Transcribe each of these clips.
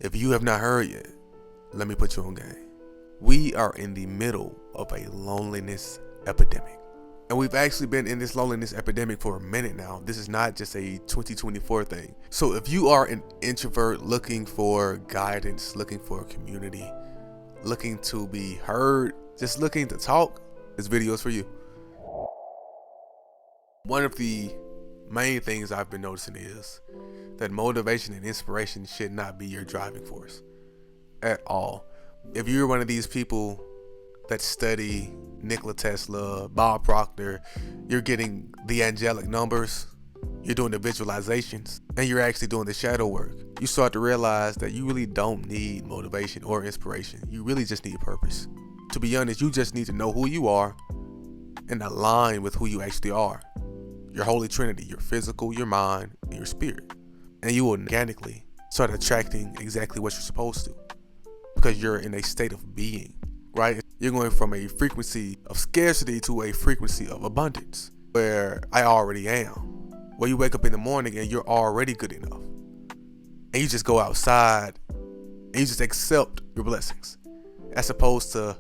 If you have not heard yet, let me put you on game. We are in the middle of a loneliness epidemic. And we've actually been in this loneliness epidemic for a minute now. This is not just a 2024 thing. So if you are an introvert looking for guidance, looking for a community, looking to be heard, just looking to talk, this video is for you. One of the main things I've been noticing is that motivation and inspiration should not be your driving force at all. If you're one of these people that study Nikola Tesla, Bob Proctor, you're getting the angelic numbers, you're doing the visualizations, and you're actually doing the shadow work, you start to realize that you really don't need motivation or inspiration. You really just need purpose. To be honest, you just need to know who you are and align with who you actually are. Your holy trinity, your physical, your mind, and your spirit. And you will organically start attracting exactly what you're supposed to, because you're in a state of being, right? You're going from a frequency of scarcity to a frequency of abundance, where I already am. Where you wake up in the morning and you're already good enough. And you just go outside and you just accept your blessings. As opposed to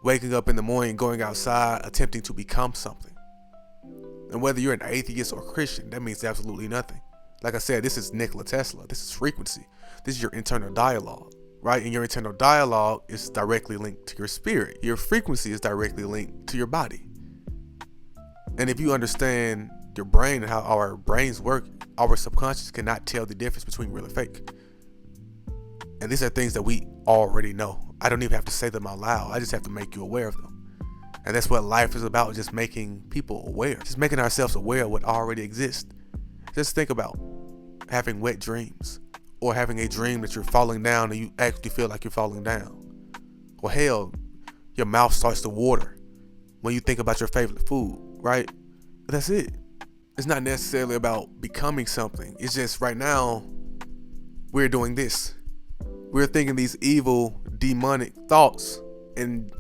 waking up in the morning, going outside, attempting to become something. And whether you're an atheist or Christian, that means absolutely nothing. Like I said, this is Nikola Tesla. This is frequency. This is your internal dialogue, right? And your internal dialogue is directly linked to your spirit. Your frequency is directly linked to your body. And if you understand your brain and how our brains work, our subconscious cannot tell the difference between real and fake. And these are things that we already know. I don't even have to say them out loud. I just have to make you aware of them. And that's what life is about, just making people aware. Just making ourselves aware of what already exists. Just think about having wet dreams, or having a dream that you're falling down and you actually feel like you're falling down. Or hell, your mouth starts to water when you think about your favorite food, right? That's it. It's not necessarily about becoming something. It's just right now, we're doing this. We're thinking these evil, demonic thoughts, and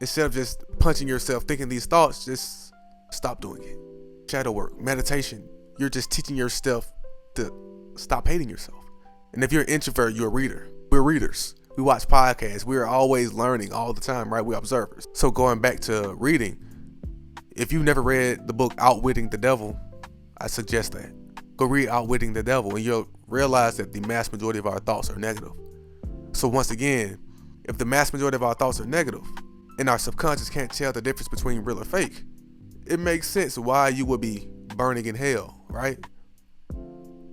instead of just punching yourself thinking these thoughts, just stop doing it. Shadow work, meditation, you're just teaching yourself to stop hating yourself. And if you're an introvert, you're a reader. We're readers. We watch podcasts. We're always learning all the time, right? We're observers. So going back to reading, if you've never read the book Outwitting the Devil, I suggest that. Go read Outwitting the Devil and you'll realize that the mass majority of our thoughts are negative. So once again, if the mass majority of our thoughts are negative and our subconscious can't tell the difference between real or fake, it makes sense why you would be burning in hell, right?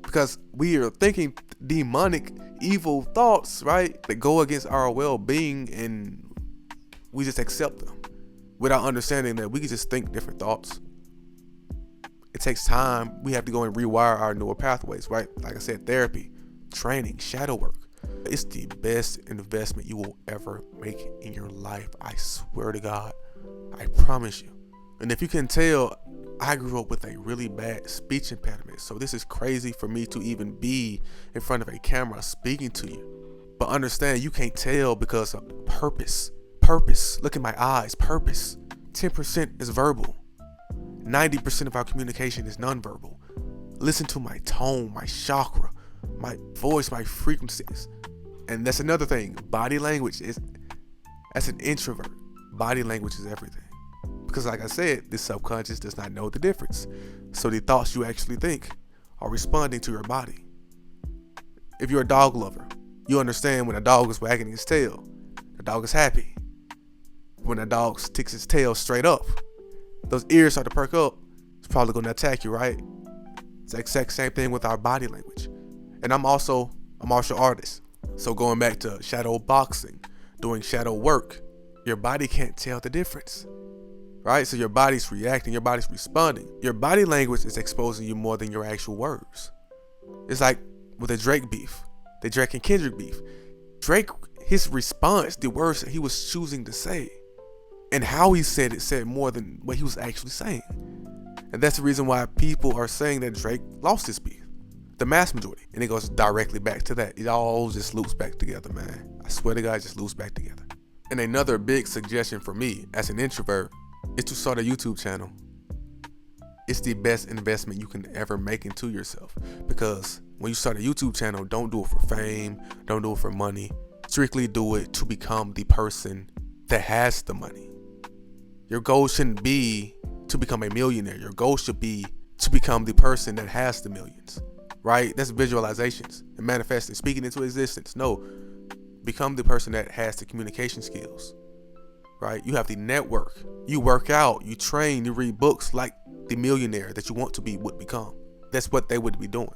Because we are thinking demonic, evil thoughts, right, that go against our well-being, and we just accept them without understanding that we can just think different thoughts. It takes time. We have to go and rewire our neural pathways, right? Like I said, therapy, training, shadow work. It's the best investment you will ever make in your life. I swear to God. I promise you. And if you can tell, I grew up with a really bad speech impediment. So this is crazy for me to even be in front of a camera speaking to you. But understand, you can't tell because of purpose. Purpose. Look at my eyes. Purpose. 10% is verbal. 90% of our communication is nonverbal. Listen to my tone, my chakra, my voice, my frequencies. And that's another thing. Body language is, as an introvert, body language is everything. Because like I said, the subconscious does not know the difference. So the thoughts you actually think are responding to your body. If you're a dog lover, you understand when a dog is wagging his tail, the dog is happy. When a dog sticks his tail straight up, those ears start to perk up, it's probably going to attack you, right? It's the exact same thing with our body language. And I'm also a martial artist. So going back to shadow boxing, doing shadow work, your body can't tell the difference. Right? So your body's reacting, your body's responding. Your body language is exposing you more than your actual words. It's like with the Drake beef, the Drake and Kendrick beef. Drake, his response, the words that he was choosing to say, and how he said it said more than what he was actually saying. And that's the reason why people are saying that Drake lost his beef. The mass majority. And it goes directly back to that. It all just loops back together, man. I swear to God, it just loops back together. And another big suggestion for me as an introvert is to start a YouTube channel. It's the best investment you can ever make into yourself, because When you start a YouTube channel, don't do it for fame, don't do it for money. Strictly do it to become the person that has the money. Your goal shouldn't be to become a millionaire. Your goal should be to become the person that has the millions, right? That's visualizations and manifesting, speaking into existence. No, become the person that has the communication skills, right? You have the network. You work out, you train, you read books like the millionaire that you want to be would become. That's what they would be doing.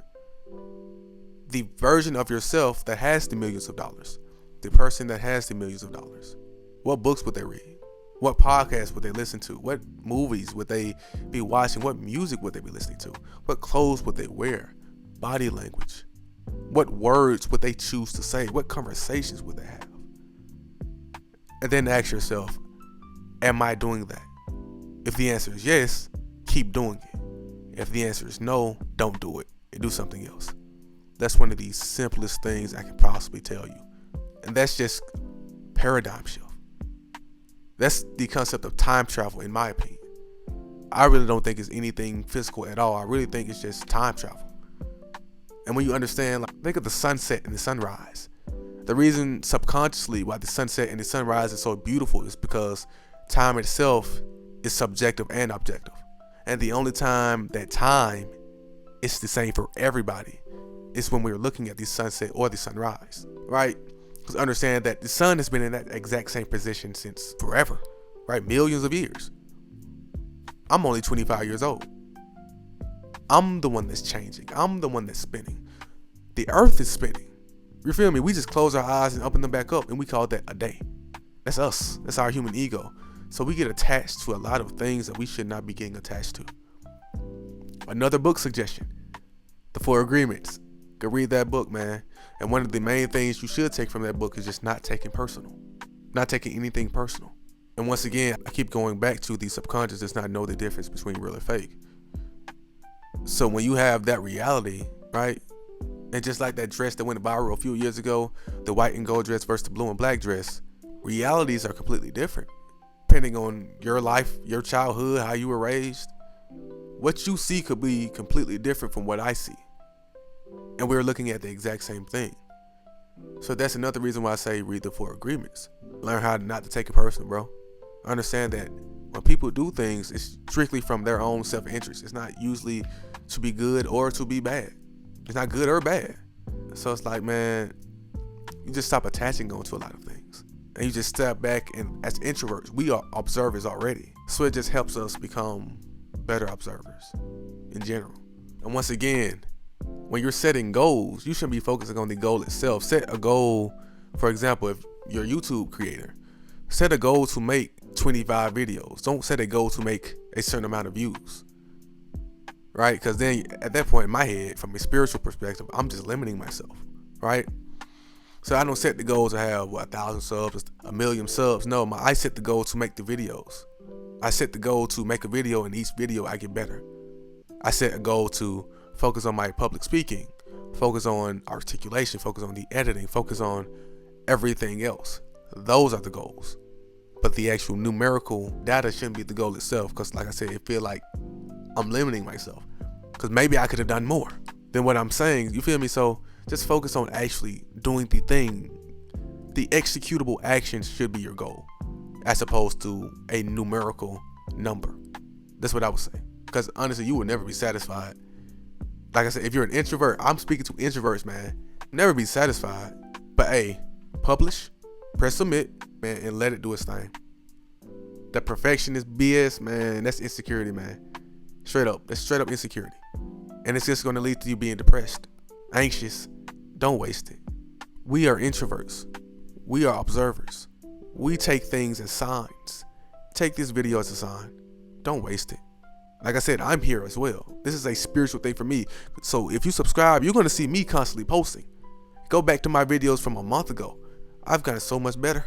The version of yourself that has the millions of dollars, the person that has the millions of dollars. What books would they read? What podcasts would they listen to? What movies would they be watching? What music would they be listening to? What clothes would they wear? Body language. What words would they choose to say? What conversations would they have? And then ask yourself, am I doing that? If the answer is yes, keep doing it. If the answer is no, don't do it and do something else. That's one of the simplest things I can possibly tell you. And that's just paradigm shift. That's the concept of time travel, in my opinion. I really don't think it's anything physical at all. I really think it's just time travel. And when you understand, like, think of the sunset and the sunrise. The reason subconsciously why the sunset and the sunrise is so beautiful is because time itself is subjective and objective. And the only time that time is the same for everybody is when we're looking at the sunset or the sunrise, right? Because understand that the sun has been in that exact same position since forever, right? Millions of years. I'm only 25 years old. I'm the one that's changing. I'm the one that's spinning. The earth is spinning. You feel me? We just close our eyes and open them back up and we call that a day. That's us. That's our human ego. So we get attached to a lot of things that we should not be getting attached to. Another book suggestion, The 4 Agreements. Go read that book, man. And one of the main things you should take from that book is just not taking personal. Not taking anything personal. And once again, I keep going back to the subconscious does not know the difference between real and fake. So when you have that reality, right? And just like that dress that went viral a few years ago, the white and gold dress versus the blue and black dress, realities are completely different. Depending on your life, your childhood, how you were raised, what you see could be completely different from what I see. And we're looking at the exact same thing. So that's another reason why I say read the 4 Agreements. Learn how not to take it personal, bro. Understand that when people do things, it's strictly from their own self-interest. It's not usually to be good or to be bad. It's not good or bad. So it's like, man, you just stop attaching on to a lot of things. And you just step back, and as introverts, we are observers already. So it just helps us become better observers in general. And once again, when you're setting goals, you shouldn't be focusing on the goal itself. Set a goal, for example, if you're a YouTube creator, set a goal to make 25 videos. Don't set a goal to make a certain amount of views, right? Because then at that point in my head, from a spiritual perspective, I'm just limiting myself, right? So I don't set the goal to have 1,000 subs, 1,000,000 subs. No, I set the goal to make the videos. I set the goal to make a video, and each video I get better. I set a goal to focus on my public speaking, focus on articulation, focus on the editing, focus on everything else. Those are the goals. But the actual numerical data shouldn't be the goal itself, because like I said, it feel like I'm limiting myself, because maybe I could have done more than what I'm saying. You feel me? So just focus on actually doing the thing. The executable actions should be your goal, as opposed to a numerical number. That's what I would say. Because honestly, you will never be satisfied. Like I said, if you're an introvert, I'm speaking to introverts, man. Never be satisfied. But hey, publish, press submit, man, and let it do its thing. That perfectionist BS, man, that's insecurity, man. Straight up. That's straight up insecurity. And it's just going to lead to you being depressed, anxious. Don't waste it. We are introverts. We are observers. We take things as signs. Take this video as a sign. Don't waste it. Like I said, I'm here as well. This is a spiritual thing for me. So if you subscribe, you're going to see me constantly posting. Go back to my videos from a month ago. I've gotten so much better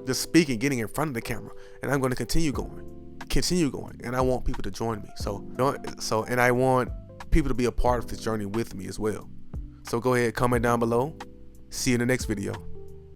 just speaking, getting in front of the camera, and I'm going to continue going, and I want people to join me. And I want people to be a part of this journey with me as well. So go ahead, comment down below. See you in the next video.